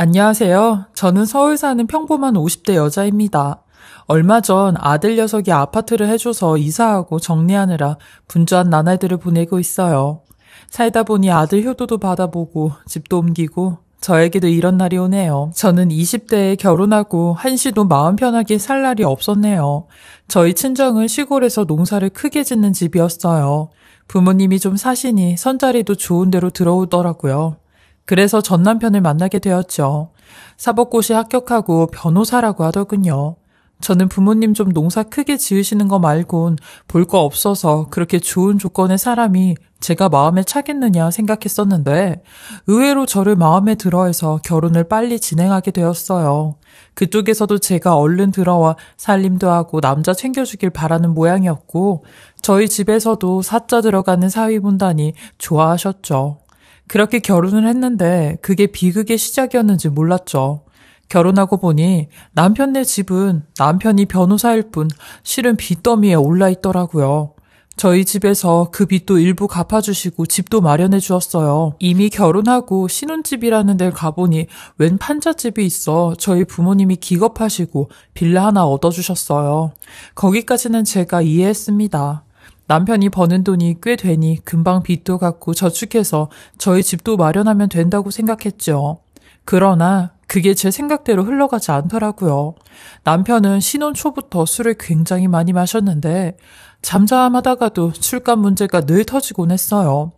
안녕하세요. 저는 서울 사는 평범한 50대 여자입니다. 얼마 전 아들 녀석이 아파트를 해줘서 이사하고 정리하느라 분주한 나날들을 보내고 있어요. 살다 보니 아들 효도도 받아보고 집도 옮기고 저에게도 이런 날이 오네요. 저는 20대에 결혼하고 한시도 마음 편하게 살 날이 없었네요. 저희 친정은 시골에서 농사를 크게 짓는 집이었어요. 부모님이 좀 사시니 선자리도 좋은 데로 들어오더라고요. 그래서 전 남편을 만나게 되었죠. 사법고시 합격하고 변호사라고 하더군요. 저는 부모님 좀 농사 크게 지으시는 거 말곤 볼 거 없어서 그렇게 좋은 조건의 사람이 제가 마음에 차겠느냐 생각했었는데 의외로 저를 마음에 들어해서 결혼을 빨리 진행하게 되었어요. 그쪽에서도 제가 얼른 들어와 살림도 하고 남자 챙겨주길 바라는 모양이었고 저희 집에서도 사자 들어가는 사위분단이 좋아하셨죠. 그렇게 결혼을 했는데 그게 비극의 시작이었는지 몰랐죠. 결혼하고 보니 남편네 집은 남편이 변호사일 뿐 실은 빚더미에 올라 있더라고요. 저희 집에서 그 빚도 일부 갚아주시고 집도 마련해 주었어요. 이미 결혼하고 신혼집이라는 데를 가보니 웬 판잣집이 있어 저희 부모님이 기겁하시고 빌라 하나 얻어주셨어요. 거기까지는 제가 이해했습니다. 남편이 버는 돈이 꽤 되니 금방 빚도 갚고 저축해서 저희 집도 마련하면 된다고 생각했죠. 그러나 그게 제 생각대로 흘러가지 않더라고요. 남편은 신혼 초부터 술을 굉장히 많이 마셨는데 잠잠하다가도 술값 문제가 늘 터지곤 했어요.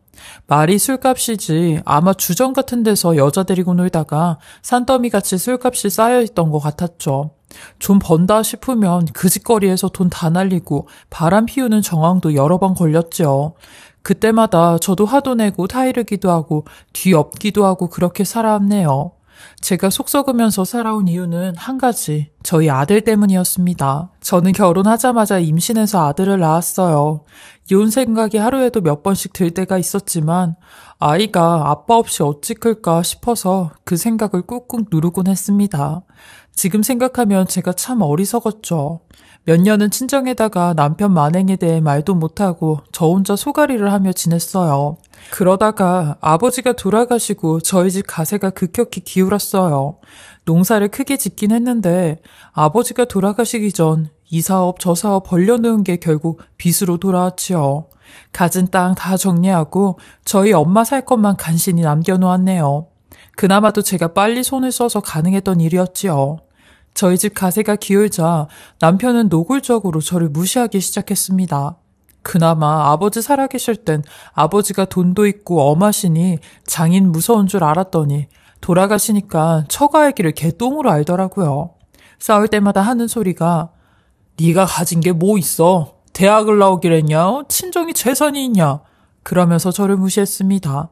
말이 술값이지 아마 주점 같은 데서 여자 데리고 놀다가 산더미같이 술값이 쌓여있던 것 같았죠. 좀 번다 싶으면 그 짓거리에서 돈 다 날리고 바람 피우는 정황도 여러 번 걸렸죠. 그때마다 저도 화도 내고 타이르기도 하고 뒤엎기도 하고 그렇게 살아왔네요. 제가 속 썩으면서 살아온 이유는 한 가지, 저희 아들 때문이었습니다. 저는 결혼하자마자 임신해서 아들을 낳았어요. 이혼 생각이 하루에도 몇 번씩 들 때가 있었지만 아이가 아빠 없이 어찌 클까 싶어서 그 생각을 꾹꾹 누르곤 했습니다. 지금 생각하면 제가 참 어리석었죠. 몇 년은 친정에다가 남편 만행에 대해 말도 못하고 저 혼자 소가리를 하며 지냈어요. 그러다가 아버지가 돌아가시고 저희 집 가세가 급격히 기울었어요. 농사를 크게 짓긴 했는데 아버지가 돌아가시기 전 이 사업 저 사업 벌려놓은 게 결국 빚으로 돌아왔지요. 가진 땅 다 정리하고 저희 엄마 살 것만 간신히 남겨놓았네요. 그나마도 제가 빨리 손을 써서 가능했던 일이었지요. 저희 집 가세가 기울자 남편은 노골적으로 저를 무시하기 시작했습니다. 그나마 아버지 살아계실 땐 아버지가 돈도 있고 엄하시니 장인 무서운 줄 알았더니 돌아가시니까 처가의 길을 개똥으로 알더라고요. 싸울 때마다 하는 소리가 네가 가진 게 뭐 있어? 대학을 나오기랬냐? 친정이 재산이 있냐? 그러면서 저를 무시했습니다.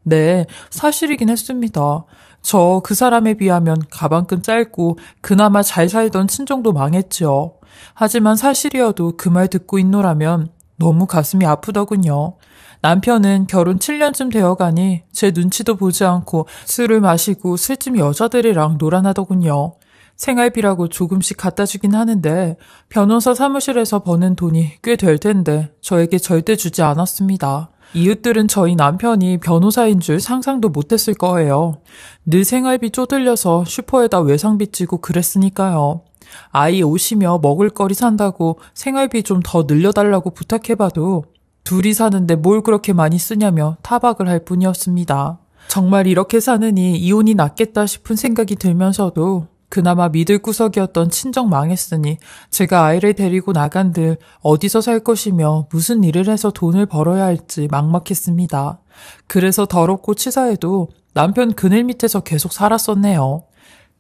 네, 사실이긴 했습니다. 저 그 사람에 비하면 가방끈 짧고 그나마 잘 살던 친정도 망했죠. 하지만 사실이어도 그 말 듣고 있노라면 너무 가슴이 아프더군요. 남편은 결혼 7년쯤 되어가니 제 눈치도 보지 않고 술을 마시고 술집 여자들이랑 놀아나더군요. 생활비라고 조금씩 갖다 주긴 하는데 변호사 사무실에서 버는 돈이 꽤 될 텐데 저에게 절대 주지 않았습니다. 이웃들은 저희 남편이 변호사인 줄 상상도 못했을 거예요. 늘 생활비 쪼들려서 슈퍼에다 외상비 찌고 그랬으니까요. 아이 오시며 먹을거리 산다고 생활비 좀 더 늘려달라고 부탁해봐도 둘이 사는데 뭘 그렇게 많이 쓰냐며 타박을 할 뿐이었습니다. 정말 이렇게 사느니 이혼이 낫겠다 싶은 생각이 들면서도 그나마 믿을 구석이었던 친정 망했으니 제가 아이를 데리고 나간들 어디서 살 것이며 무슨 일을 해서 돈을 벌어야 할지 막막했습니다. 그래서 더럽고 치사해도 남편 그늘 밑에서 계속 살았었네요.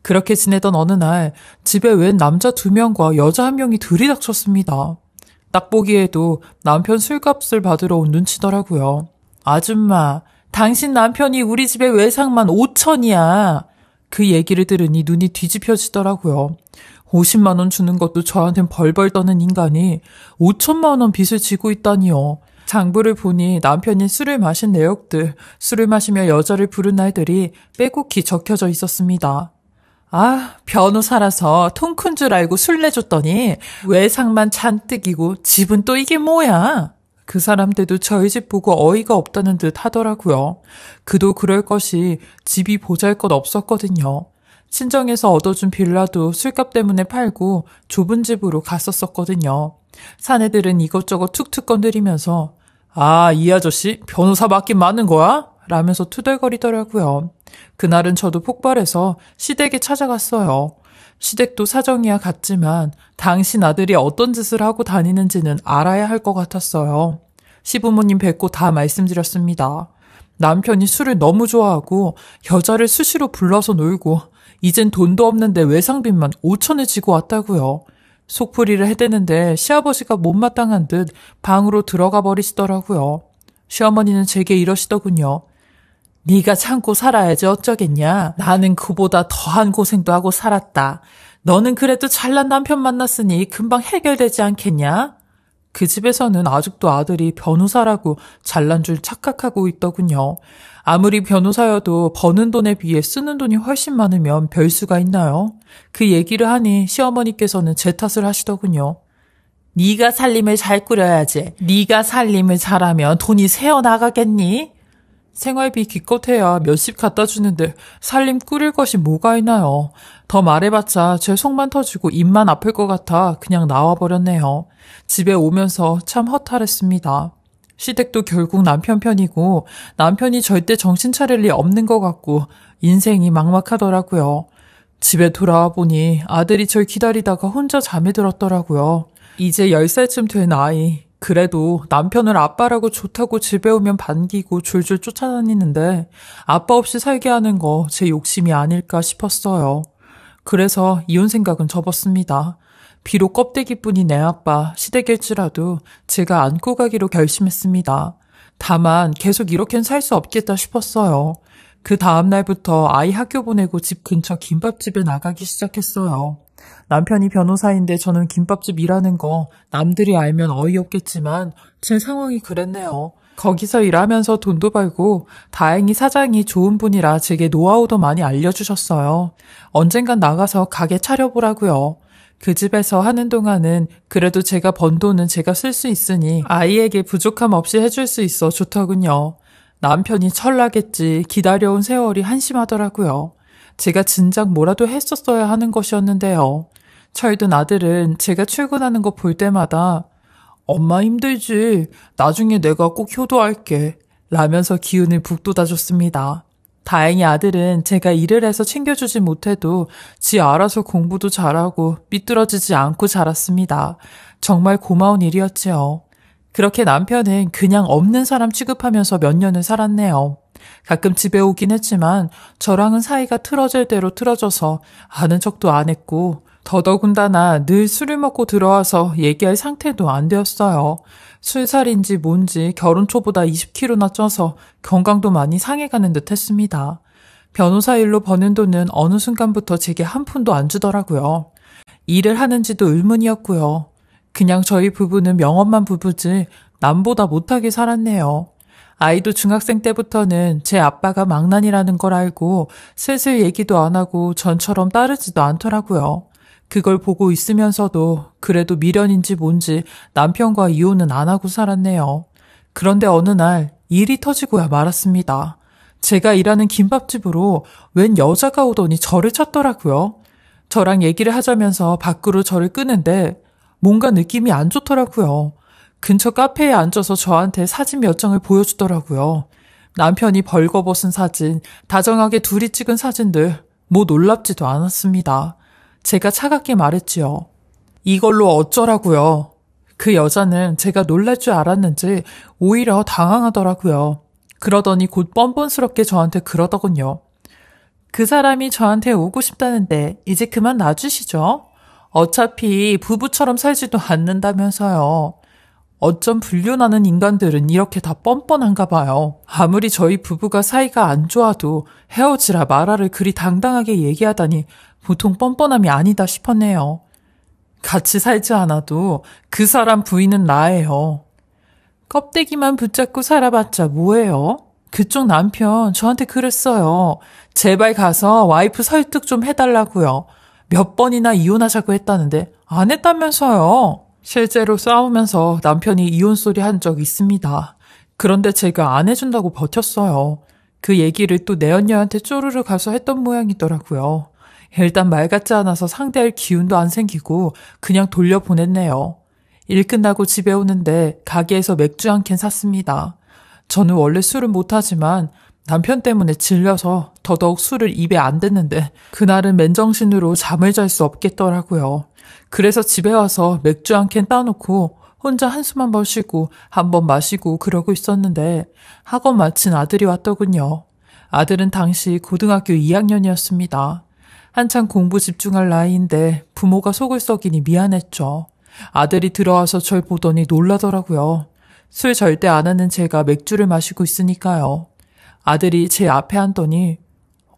그렇게 지내던 어느 날 집에 웬 남자 2명과 여자 1명이 들이닥쳤습니다. 딱 보기에도 남편 술값을 받으러 온 눈치더라고요. 아줌마, 당신 남편이 우리 집에 외상만 5천이야. 그 얘기를 들으니 눈이 뒤집혀지더라고요. 50만 원 주는 것도 저한텐 벌벌 떠는 인간이 5천만 원 빚을 지고 있다니요. 장부를 보니 남편이 술을 마신 내역들, 술을 마시며 여자를 부른 날들이 빼곡히 적혀져 있었습니다. 아, 변호사라서 통 큰 줄 알고 술 내줬더니 외상만 잔뜩이고 집은 또 이게 뭐야? 그 사람들도 저희 집 보고 어이가 없다는 듯 하더라고요. 그도 그럴 것이 집이 보잘것 없었거든요. 친정에서 얻어준 빌라도 술값 때문에 팔고 좁은 집으로 갔었었거든요. 사내들은 이것저것 툭툭 건드리면서 아, 이 아저씨 변호사 맞긴 맞는 거야? 라면서 투덜거리더라고요. 그날은 저도 폭발해서 시댁에 찾아갔어요. 시댁도 사정이야 같지만 당신 아들이 어떤 짓을 하고 다니는지는 알아야 할 것 같았어요. 시부모님 뵙고 다 말씀드렸습니다. 남편이 술을 너무 좋아하고 여자를 수시로 불러서 놀고 이젠 돈도 없는데 외상빚만 5천을 지고 왔다고요. 속풀이를 해대는데 시아버지가 못마땅한 듯 방으로 들어가 버리시더라고요. 시어머니는 제게 이러시더군요. 네가 참고 살아야지 어쩌겠냐. 나는 그보다 더한 고생도 하고 살았다. 너는 그래도 잘난 남편 만났으니 금방 해결되지 않겠냐? 그 집에서는 아직도 아들이 변호사라고 잘난 줄 착각하고 있더군요. 아무리 변호사여도 버는 돈에 비해 쓰는 돈이 훨씬 많으면 별 수가 있나요? 그 얘기를 하니 시어머니께서는 제 탓을 하시더군요. 네가 살림을 잘 꾸려야지. 네가 살림을 잘하면 돈이 새어나가겠니? 생활비 기껏해야 몇십 갖다 주는데 살림 꾸릴 것이 뭐가 있나요? 더 말해봤자 제 속만 터지고 입만 아플 것 같아 그냥 나와버렸네요. 집에 오면서 참 허탈했습니다. 시댁도 결국 남편 편이고 남편이 절대 정신 차릴 리 없는 것 같고 인생이 막막하더라고요. 집에 돌아와 보니 아들이 절 기다리다가 혼자 잠에 들었더라고요. 이제 10살쯤 된 아이. 그래도 남편을 아빠라고 좋다고 집에 오면 반기고 줄줄 쫓아다니는데 아빠 없이 살게 하는 거 제 욕심이 아닐까 싶었어요. 그래서 이혼 생각은 접었습니다. 비록 껍데기뿐인 애 아빠 시댁일지라도 제가 안고 가기로 결심했습니다. 다만 계속 이렇게는 살 수 없겠다 싶었어요. 그 다음 날부터 아이 학교 보내고 집 근처 김밥집에 나가기 시작했어요. 남편이 변호사인데 저는 김밥집 일하는 거 남들이 알면 어이없겠지만 제 상황이 그랬네요. 거기서 일하면서 돈도 벌고 다행히 사장이 좋은 분이라 제게 노하우도 많이 알려주셨어요. 언젠간 나가서 가게 차려보라고요. 그 집에서 하는 동안은 그래도 제가 번 돈은 제가 쓸 수 있으니 아이에게 부족함 없이 해줄 수 있어 좋더군요. 남편이 철나겠지 기다려온 세월이 한심하더라고요. 제가 진작 뭐라도 했었어야 하는 것이었는데요. 철든 아들은 제가 출근하는 거 볼 때마다 엄마 힘들지. 나중에 내가 꼭 효도할게. 라면서 기운을 북돋아줬습니다. 다행히 아들은 제가 일을 해서 챙겨주지 못해도 지 알아서 공부도 잘하고 삐뚤어지지 않고 자랐습니다. 정말 고마운 일이었지요. 그렇게 남편은 그냥 없는 사람 취급하면서 몇 년을 살았네요. 가끔 집에 오긴 했지만 저랑은 사이가 틀어질 대로 틀어져서 아는 척도 안 했고 더더군다나 늘 술을 먹고 들어와서 얘기할 상태도 안 되었어요. 술살인지 뭔지 결혼 초보다 20kg나 쪄서 건강도 많이 상해가는 듯 했습니다. 변호사 일로 버는 돈은 어느 순간부터 제게 한 푼도 안 주더라고요. 일을 하는지도 의문이었고요. 그냥 저희 부부는 명업만 부부지 남보다 못하게 살았네요. 아이도 중학생 때부터는 제 아빠가 망난이라는 걸 알고 슬슬 얘기도 안 하고 전처럼 따르지도 않더라고요. 그걸 보고 있으면서도 그래도 미련인지 뭔지 남편과 이혼은 안 하고 살았네요. 그런데 어느 날 일이 터지고야 말았습니다. 제가 일하는 김밥집으로 웬 여자가 오더니 저를 찾더라고요. 저랑 얘기를 하자면서 밖으로 저를 끄는데 뭔가 느낌이 안 좋더라고요. 근처 카페에 앉아서 저한테 사진 몇 장을 보여주더라고요. 남편이 벌거벗은 사진, 다정하게 둘이 찍은 사진들, 뭐 놀랍지도 않았습니다. 제가 차갑게 말했지요. 이걸로 어쩌라고요. 그 여자는 제가 놀랄 줄 알았는지 오히려 당황하더라고요. 그러더니 곧 뻔뻔스럽게 저한테 그러더군요. 그 사람이 저한테 오고 싶다는데 이제 그만 놔주시죠. 어차피 부부처럼 살지도 않는다면서요. 어쩜 불륜하는 인간들은 이렇게 다 뻔뻔한가 봐요. 아무리 저희 부부가 사이가 안 좋아도 헤어지라 말아를 그리 당당하게 얘기하다니 보통 뻔뻔함이 아니다 싶었네요. 같이 살지 않아도 그 사람 부인은 나예요. 껍데기만 붙잡고 살아봤자 뭐예요? 그쪽 남편 저한테 그랬어요. 제발 가서 와이프 설득 좀 해달라고요. 몇 번이나 이혼하자고 했다는데 안 했다면서요. 실제로 싸우면서 남편이 이혼 소리 한 적 있습니다. 그런데 제가 안 해준다고 버텼어요. 그 얘기를 또 내언녀한테 쪼르르 가서 했던 모양이더라고요. 일단 말 같지 않아서 상대할 기운도 안 생기고 그냥 돌려보냈네요. 일 끝나고 집에 오는데 가게에서 맥주 한 캔 샀습니다. 저는 원래 술은 못하지만 남편 때문에 질려서 더더욱 술을 입에 안 댔는데 그날은 맨정신으로 잠을 잘 수 없겠더라고요. 그래서 집에 와서 맥주 한 캔 따놓고 혼자 한숨 한 번 쉬고 한 번 마시고 그러고 있었는데 학원 마친 아들이 왔더군요. 아들은 당시 고등학교 2학년이었습니다. 한창 공부 집중할 나이인데 부모가 속을 썩이니 미안했죠. 아들이 들어와서 절 보더니 놀라더라고요. 술 절대 안 하는 제가 맥주를 마시고 있으니까요. 아들이 제 앞에 앉더니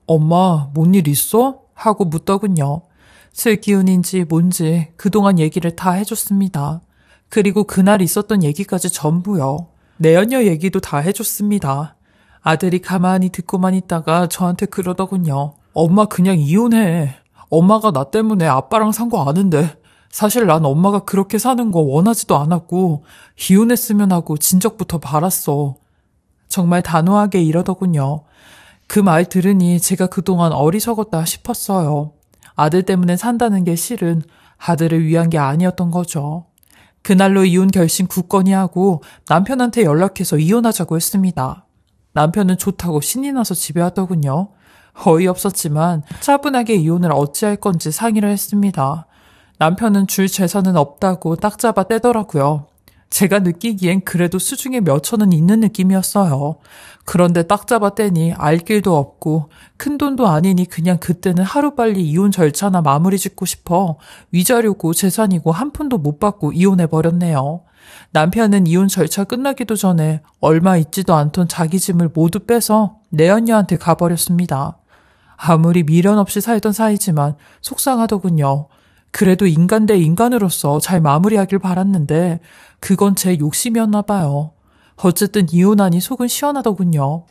엄마, 뭔 일 있어? 하고 묻더군요. 술 기운인지 뭔지 그동안 얘기를 다 해줬습니다. 그리고 그날 있었던 얘기까지 전부요. 내연녀 얘기도 다 해줬습니다. 아들이 가만히 듣고만 있다가 저한테 그러더군요. 엄마 그냥 이혼해. 엄마가 나 때문에 아빠랑 산 거 아는데 사실 난 엄마가 그렇게 사는 거 원하지도 않았고 이혼했으면 하고 진작부터 바랐어. 정말 단호하게 이러더군요. 그 말 들으니 제가 그동안 어리석었다 싶었어요. 아들 때문에 산다는 게 실은 아들을 위한 게 아니었던 거죠. 그날로 이혼 결심 굳건히 하고 남편한테 연락해서 이혼하자고 했습니다. 남편은 좋다고 신이 나서 집에 왔더군요. 어이없었지만 차분하게 이혼을 어찌할 건지 상의를 했습니다. 남편은 줄 재산은 없다고 딱 잡아 떼더라고요. 제가 느끼기엔 그래도 수중에 몇천은 있는 느낌이었어요. 그런데 딱 잡아 떼니 알 길도 없고 큰 돈도 아니니 그냥 그때는 하루빨리 이혼 절차나 마무리 짓고 싶어 위자료고 재산이고 한 푼도 못 받고 이혼해버렸네요. 남편은 이혼 절차 끝나기도 전에 얼마 있지도 않던 자기 짐을 모두 빼서 내연녀한테 가버렸습니다. 아무리 미련 없이 살던 사이지만 속상하더군요. 그래도 인간 대 인간으로서 잘 마무리하길 바랐는데 그건 제 욕심이었나 봐요. 어쨌든 이혼하니 속은 시원하더군요.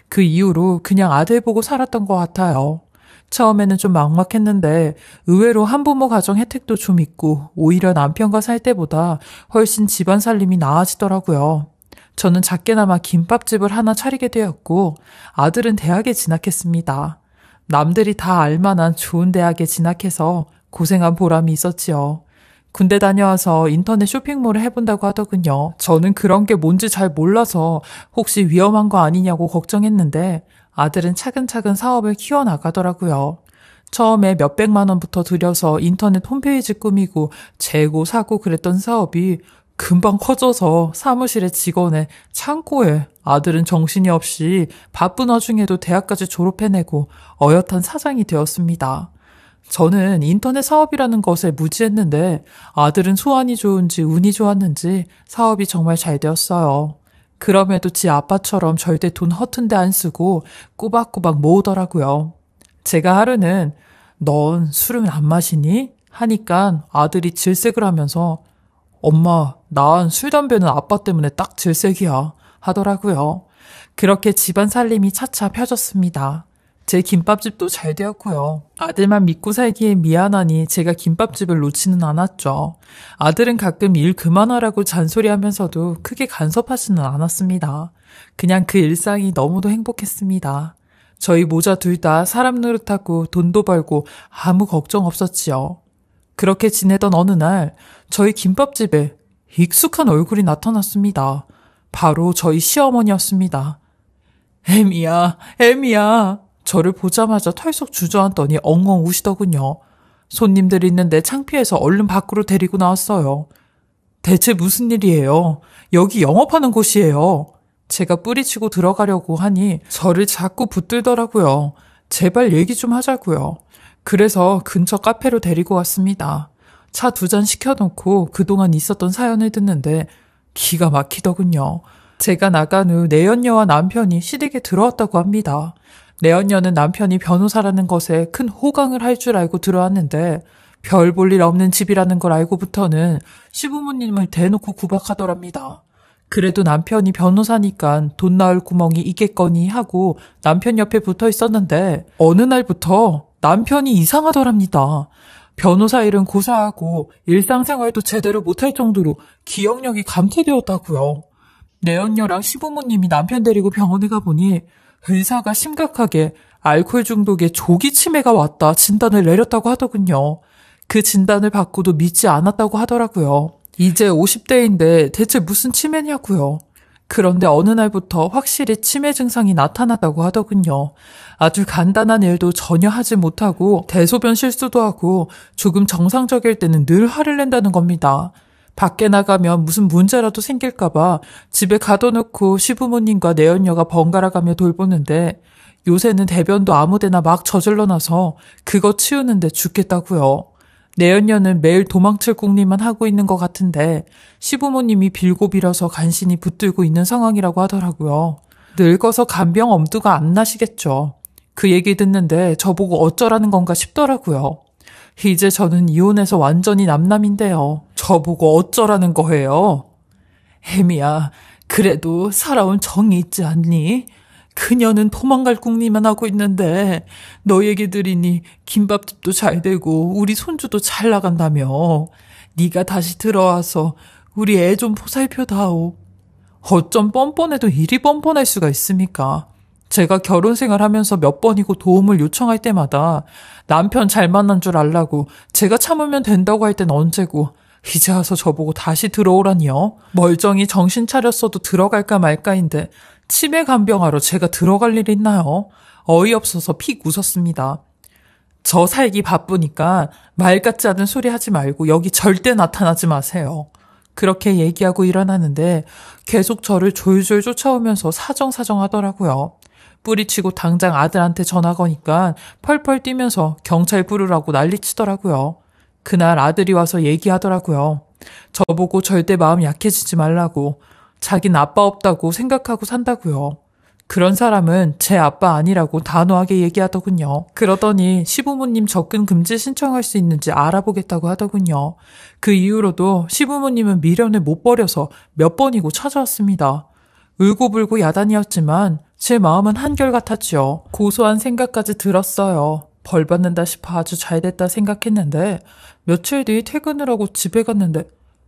그 이후로 그냥 아들 보고 살았던 것 같아요. 처음에는 좀 막막했는데 의외로 한부모 가정 혜택도 좀 있고 오히려 남편과 살 때보다 훨씬 집안 살림이 나아지더라고요. 저는 작게나마 김밥집을 하나 차리게 되었고 아들은 대학에 진학했습니다. 남들이 다 알만한 좋은 대학에 진학해서 고생한 보람이 있었지요. 군대 다녀와서 인터넷 쇼핑몰을 해본다고 하더군요. 저는 그런 게 뭔지 잘 몰라서 혹시 위험한 거 아니냐고 걱정했는데 아들은 차근차근 사업을 키워나가더라고요. 처음에 몇백만 원부터 들여서 인터넷 홈페이지 꾸미고 재고 사고 그랬던 사업이 금방 커져서 사무실에 직원에 창고에 아들은 정신이 없이 바쁜 와중에도 대학까지 졸업해내고 어엿한 사장이 되었습니다. 저는 인터넷 사업이라는 것에 무지했는데 아들은 소환이 좋은지 운이 좋았는지 사업이 정말 잘 되었어요. 그럼에도 지 아빠처럼 절대 돈 허튼 데 안 쓰고 꼬박꼬박 모으더라고요. 제가 하루는 넌 술은 안 마시니? 하니까 아들이 질색을 하면서 엄마, 난 술, 담배는 아빠 때문에 딱 질색이야 하더라고요. 그렇게 집안 살림이 차차 펴졌습니다. 제 김밥집도 잘 되었고요. 아들만 믿고 살기에 미안하니 제가 김밥집을 놓지는 않았죠. 아들은 가끔 일 그만하라고 잔소리하면서도 크게 간섭하지는 않았습니다. 그냥 그 일상이 너무도 행복했습니다. 저희 모자 둘 다 사람 노릇하고 돈도 벌고 아무 걱정 없었지요. 그렇게 지내던 어느 날 저희 김밥집에 익숙한 얼굴이 나타났습니다. 바로 저희 시어머니였습니다. 애미야, 애미야. 저를 보자마자 털썩 주저앉더니 엉엉 우시더군요. 손님들 있는데 창피해서 얼른 밖으로 데리고 나왔어요. 대체 무슨 일이에요? 여기 영업하는 곳이에요. 제가 뿌리치고 들어가려고 하니 저를 자꾸 붙들더라고요. 제발 얘기 좀 하자고요. 그래서 근처 카페로 데리고 왔습니다. 차 2잔 시켜놓고 그동안 있었던 사연을 듣는데 기가 막히더군요. 제가 나간 후 내연녀와 남편이 시댁에 들어왔다고 합니다. 내연녀는 남편이 변호사라는 것에 큰 호강을 할 줄 알고 들어왔는데 별 볼 일 없는 집이라는 걸 알고부터는 시부모님을 대놓고 구박하더랍니다. 그래도 남편이 변호사니까 돈 나올 구멍이 있겠거니 하고 남편 옆에 붙어 있었는데 어느 날부터 남편이 이상하더랍니다. 변호사 일은 고사하고 일상생활도 제대로 못할 정도로 기억력이 감퇴되었다고요. 내연녀랑 시부모님이 남편 데리고 병원에 가보니 의사가 심각하게 알코올 중독에 조기 치매가 왔다 진단을 내렸다고 하더군요. 그 진단을 받고도 믿지 않았다고 하더라고요. 이제 50대인데 대체 무슨 치매냐고요. 그런데 어느 날부터 확실히 치매 증상이 나타났다고 하더군요. 아주 간단한 일도 전혀 하지 못하고 대소변 실수도 하고 조금 정상적일 때는 늘 화를 낸다는 겁니다. 밖에 나가면 무슨 문제라도 생길까봐 집에 가둬놓고 시부모님과 내연녀가 번갈아 가며 돌보는데 요새는 대변도 아무데나 막 저질러놔서 그거 치우는데 죽겠다고요. 내연녀는 매일 도망칠 궁리만 하고 있는 것 같은데 시부모님이 빌고 빌어서 간신히 붙들고 있는 상황이라고 하더라고요. 늙어서 간병 엄두가 안 나시겠죠. 그 얘기 듣는데 저보고 어쩌라는 건가 싶더라고요. 이제 저는 이혼해서 완전히 남남인데요. 저보고 어쩌라는 거예요? 혜미야, 그래도 살아온 정이 있지 않니? 그녀는 도망갈 궁리만 하고 있는데 너 얘기 들으니 김밥집도 잘 되고 우리 손주도 잘 나간다며. 네가 다시 들어와서 우리 애 좀 보살펴다오. 어쩜 뻔뻔해도 이리 뻔뻔할 수가 있습니까? 제가 결혼 생활하면서 몇 번이고 도움을 요청할 때마다 남편 잘 만난 줄 알라고 제가 참으면 된다고 할 땐 언제고 이제 와서 저보고 다시 들어오라니요? 멀쩡히 정신 차렸어도 들어갈까 말까인데 치매 간병하러 제가 들어갈 일 있나요? 어이없어서 픽 웃었습니다. 저 살기 바쁘니까 말 같지 않은 소리 하지 말고 여기 절대 나타나지 마세요. 그렇게 얘기하고 일어나는데 계속 저를 졸졸 쫓아오면서 사정사정 하더라고요. 뿌리치고 당장 아들한테 전화 거니까 펄펄 뛰면서 경찰 부르라고 난리치더라고요. 그날 아들이 와서 얘기하더라고요. 저보고 절대 마음 약해지지 말라고. 자긴 아빠 없다고 생각하고 산다고요. 그런 사람은 제 아빠 아니라고 단호하게 얘기하더군요. 그러더니 시부모님 접근 금지 신청할 수 있는지 알아보겠다고 하더군요. 그 이후로도 시부모님은 미련을 못 버려서 몇 번이고 찾아왔습니다. 울고불고 야단이었지만 제 마음은 한결같았지요. 고소한 생각까지 들었어요. 벌 받는다 싶어 아주 잘됐다 생각했는데 며칠 뒤 퇴근을 하고 집에 갔는데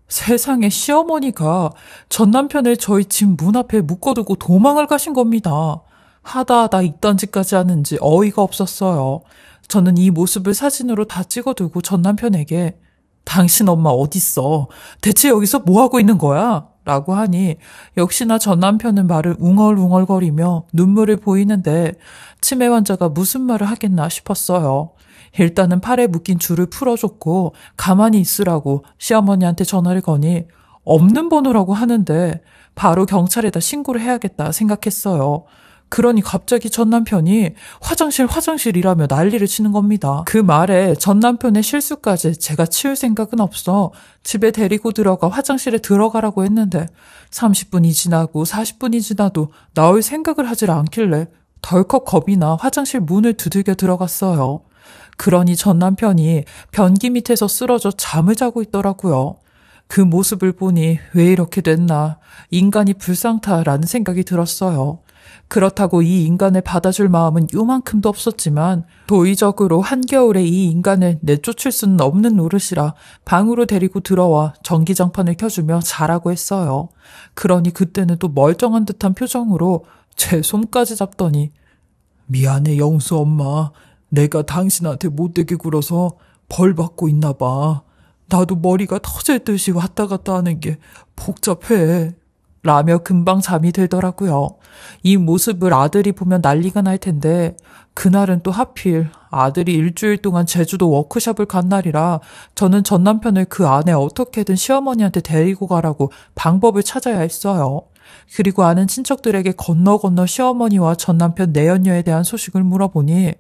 세상에 시어머니가 전 남편을 저희 집 문 앞에 묶어두고 도망을 가신 겁니다. 하다하다 이딴 짓까지 하는지 어이가 없었어요. 저는 이 모습을 사진으로 다 찍어두고 전 남편에게 당신 엄마 어딨어? 대체 여기서 뭐하고 있는 거야? 라고 하니 역시나 전 남편은 말을 웅얼웅얼거리며 눈물을 보이는데 치매 환자가 무슨 말을 하겠나 싶었어요. 일단은 팔에 묶인 줄을 풀어줬고 가만히 있으라고 시어머니한테 전화를 거니 없는 번호라고 하는데 바로 경찰에다 신고를 해야겠다 생각했어요. 그러니 갑자기 전 남편이 화장실이라며 난리를 치는 겁니다. 그 말에 전 남편의 실수까지 제가 치울 생각은 없어 집에 데리고 들어가 화장실에 들어가라고 했는데 30분이 지나고 40분이 지나도 나올 생각을 하질 않길래 덜컥 겁이 나 화장실 문을 두들겨 들어갔어요. 그러니 전 남편이 변기 밑에서 쓰러져 잠을 자고 있더라고요. 그 모습을 보니 왜 이렇게 됐나, 인간이 불쌍타라는 생각이 들었어요. 그렇다고 이 인간을 받아줄 마음은 요만큼도 없었지만 도의적으로 한겨울에 이 인간을 내쫓을 수는 없는 노릇이라 방으로 데리고 들어와 전기장판을 켜주며 자라고 했어요. 그러니 그때는 또 멀쩡한 듯한 표정으로 제 손까지 잡더니 미안해 영수 엄마. 내가 당신한테 못되게 굴어서 벌 받고 있나 봐. 나도 머리가 터질 듯이 왔다 갔다 하는 게 복잡해. 라며 금방 잠이 들더라고요. 이 모습을 아들이 보면 난리가 날 텐데 그날은 또 하필 아들이 일주일 동안 제주도 워크숍을 간 날이라 저는 전 남편을 그 안에 어떻게든 시어머니한테 데리고 가라고 방법을 찾아야 했어요. 그리고 아는 친척들에게 건너 시어머니와 전 남편 내연녀에 대한 소식을 물어보니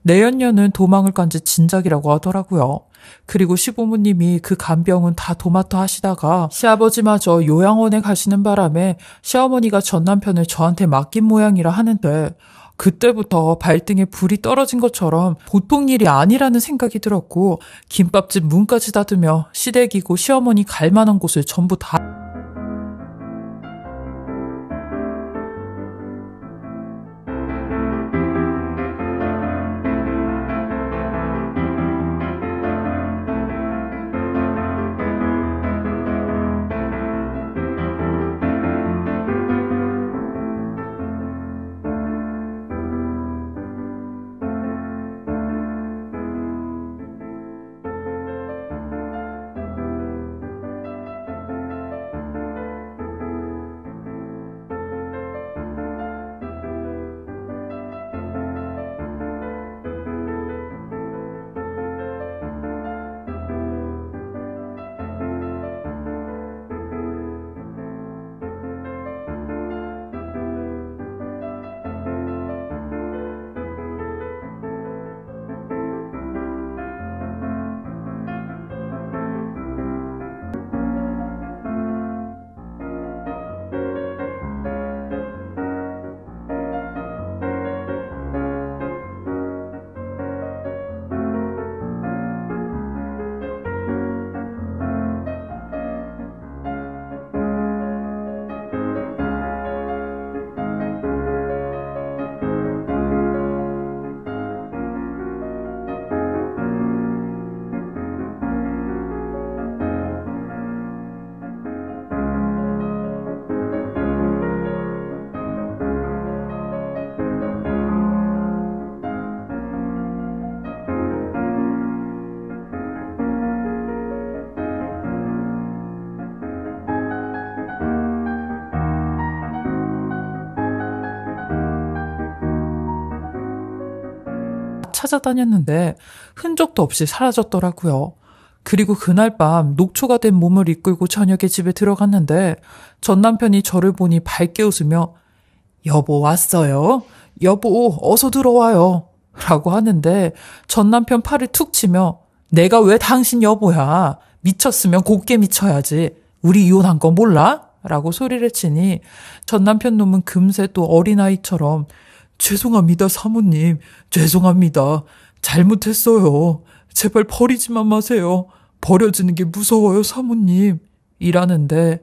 내연녀는 도망을 간 지 진작이라고 하더라고요. 그리고 시부모님이 그 간병은 다 도맡아 하시다가 시아버지마저 요양원에 가시는 바람에 시어머니가 전 남편을 저한테 맡긴 모양이라 하는데 그때부터 발등에 불이 떨어진 것처럼 보통 일이 아니라는 생각이 들었고 김밥집 문까지 닫으며 시댁이고 시어머니 갈 만한 곳을 전부 다 찾아다녔는데 흔적도 없이 사라졌더라고요. 그리고 그날 밤 녹초가 된 몸을 이끌고 저녁에 집에 들어갔는데 전 남편이 저를 보니 밝게 웃으며 여보 왔어요? 여보 어서 들어와요. 라고 하는데 전 남편 팔을 툭 치며 내가 왜 당신 여보야? 미쳤으면 곱게 미쳐야지. 우리 이혼한 거 몰라? 라고 소리를 치니 전 남편 놈은 금세 또 어린아이처럼 죄송합니다 사모님. 죄송합니다. 잘못했어요. 제발 버리지만 마세요. 버려지는 게 무서워요 사모님. 이라는데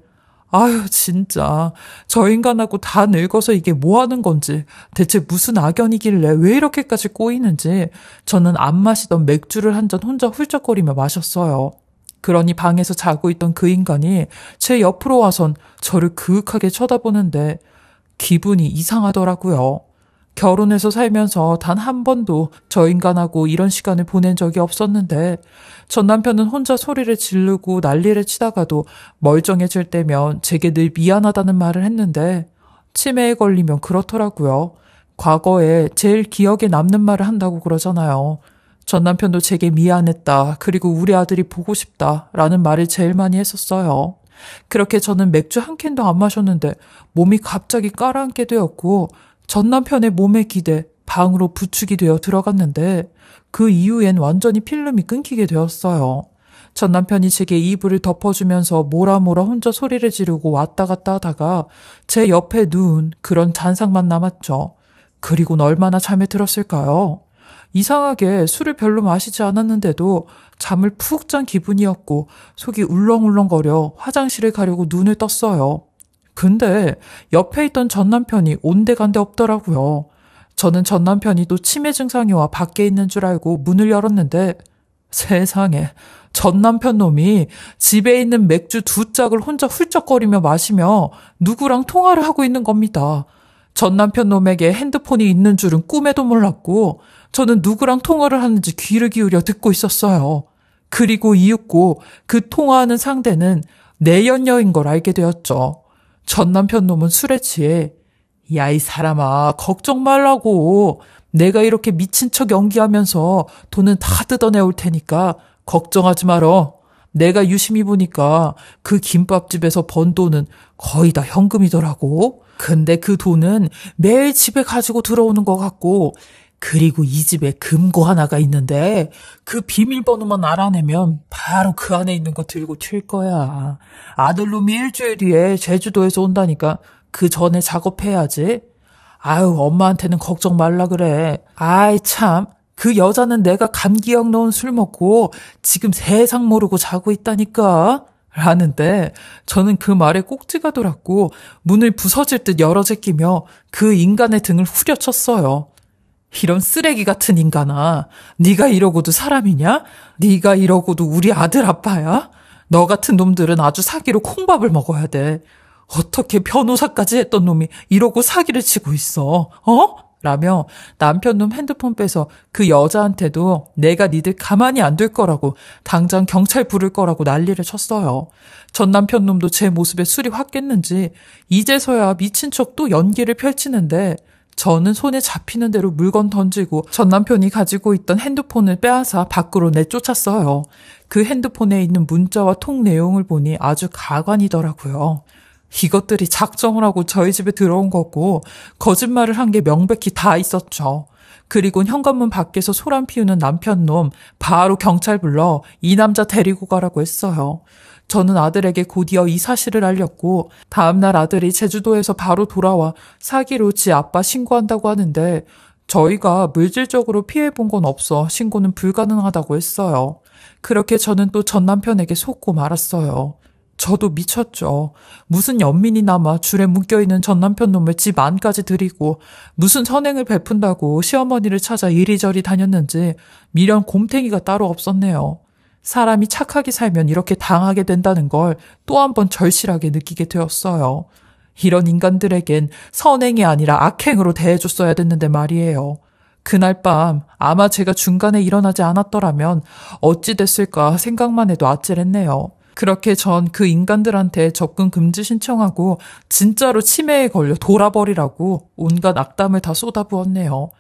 아유 진짜 저 인간하고 다 늙어서 이게 뭐 하는 건지 대체 무슨 악연이길래 왜 이렇게까지 꼬이는지 저는 안 마시던 맥주를 한 잔 혼자 훌쩍거리며 마셨어요. 그러니 방에서 자고 있던 그 인간이 제 옆으로 와선 저를 그윽하게 쳐다보는데 기분이 이상하더라고요. 결혼해서 살면서 단 한 번도 저 인간하고 이런 시간을 보낸 적이 없었는데 전 남편은 혼자 소리를 지르고 난리를 치다가도 멀쩡해질 때면 제게 늘 미안하다는 말을 했는데 치매에 걸리면 그렇더라고요. 과거에 제일 기억에 남는 말을 한다고 그러잖아요. 전 남편도 제게 미안했다. 그리고 우리 아들이 보고 싶다. 라는 말을 제일 많이 했었어요. 그렇게 저는 맥주 한 캔도 안 마셨는데 몸이 갑자기 깔아앉게 되었고 전 남편의 몸에 기대 방으로 부축이 되어 들어갔는데 그 이후엔 완전히 필름이 끊기게 되었어요. 전 남편이 제게 이불을 덮어주면서 뭐라 혼자 소리를 지르고 왔다 갔다 하다가 제 옆에 누운 그런 잔상만 남았죠. 그리고는 얼마나 잠에 들었을까요? 이상하게 술을 별로 마시지 않았는데도 잠을 푹 잔 기분이었고 속이 울렁울렁거려 화장실을 가려고 눈을 떴어요. 근데 옆에 있던 전 남편이 온데간데 없더라고요. 저는 전 남편이 또 치매 증상이 와 밖에 있는 줄 알고 문을 열었는데 세상에 전 남편 놈이 집에 있는 맥주 2짝을 혼자 훌쩍거리며 마시며 누구랑 통화를 하고 있는 겁니다. 전 남편 놈에게 핸드폰이 있는 줄은 꿈에도 몰랐고 저는 누구랑 통화를 하는지 귀를 기울여 듣고 있었어요. 그리고 이윽고 그 통화하는 상대는 내연녀인 걸 알게 되었죠. 전 남편 놈은 술에 취해 야, 이 사람아, 걱정 말라고. 내가 이렇게 미친 척 연기하면서 돈은 다 뜯어내올 테니까 걱정하지 말어. 내가 유심히 보니까 그 김밥집에서 번 돈은 거의 다 현금이더라고. 근데 그 돈은 매일 집에 가지고 들어오는 것 같고 그리고 이 집에 금고 하나가 있는데 그 비밀번호만 알아내면 바로 그 안에 있는 거 들고 튈 거야. 아들놈이 일주일 뒤에 제주도에서 온다니까 그 전에 작업해야지. 아유 엄마한테는 걱정 말라 그래. 아이 참 그 여자는 내가 감기약 넣은 술 먹고 지금 세상 모르고 자고 있다니까. 라는데 저는 그 말에 꼭지가 돌았고 문을 부서질 듯 열어 제끼며 그 인간의 등을 후려쳤어요. 이런 쓰레기 같은 인간아. 네가 이러고도 사람이냐? 네가 이러고도 우리 아들 아빠야? 너 같은 놈들은 아주 사기로 콩밥을 먹어야 돼. 어떻게 변호사까지 했던 놈이 이러고 사기를 치고 있어? 어? 라며 남편 놈 핸드폰 빼서 그 여자한테도 내가 니들 가만히 안 둘 거라고 당장 경찰 부를 거라고 난리를 쳤어요. 전 남편 놈도 제 모습에 술이 확 깼는지 이제서야 미친 척 또 연기를 펼치는데 저는 손에 잡히는 대로 물건 던지고 전 남편이 가지고 있던 핸드폰을 빼앗아 밖으로 내쫓았어요. 그 핸드폰에 있는 문자와 통 내용을 보니 아주 가관이더라고요. 이것들이 작정을 하고 저희 집에 들어온 거고 거짓말을 한 게 명백히 다 있었죠. 그리고 현관문 밖에서 소란 피우는 남편 놈 바로 경찰 불러 이 남자 데리고 가라고 했어요. 저는 아들에게 곧이어 이 사실을 알렸고 다음날 아들이 제주도에서 바로 돌아와 사기로 지 아빠 신고한다고 하는데 저희가 물질적으로 피해본 건 없어 신고는 불가능하다고 했어요. 그렇게 저는 또 전 남편에게 속고 말았어요. 저도 미쳤죠. 무슨 연민이 남아 줄에 묶여있는 전 남편 놈을 집 안까지 들이고 무슨 선행을 베푼다고 시어머니를 찾아 이리저리 다녔는지 미련 곰탱이가 따로 없었네요. 사람이 착하게 살면 이렇게 당하게 된다는 걸 또 한 번 절실하게 느끼게 되었어요. 이런 인간들에겐 선행이 아니라 악행으로 대해줬어야 됐는데 말이에요. 그날 밤 아마 제가 중간에 일어나지 않았더라면 어찌 됐을까 생각만 해도 아찔했네요. 그렇게 전 그 인간들한테 접근 금지 신청하고 진짜로 치매에 걸려 돌아버리라고 온갖 악담을 다 쏟아부었네요.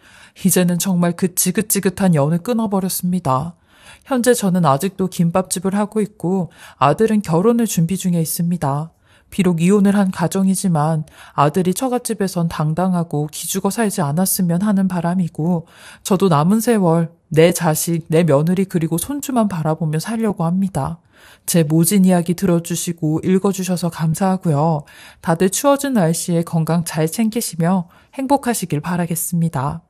이제는 정말 그 지긋지긋한 연을 끊어버렸습니다. 현재 저는 아직도 김밥집을 하고 있고 아들은 결혼을 준비 중에 있습니다. 비록 이혼을 한 가정이지만 아들이 처갓집에선 당당하고 기죽어 살지 않았으면 하는 바람이고 저도 남은 세월 내 자식, 내 며느리 그리고 손주만 바라보며 살려고 합니다. 제 모진 이야기 들어주시고 읽어주셔서 감사하고요. 다들 추워진 날씨에 건강 잘 챙기시며 행복하시길 바라겠습니다.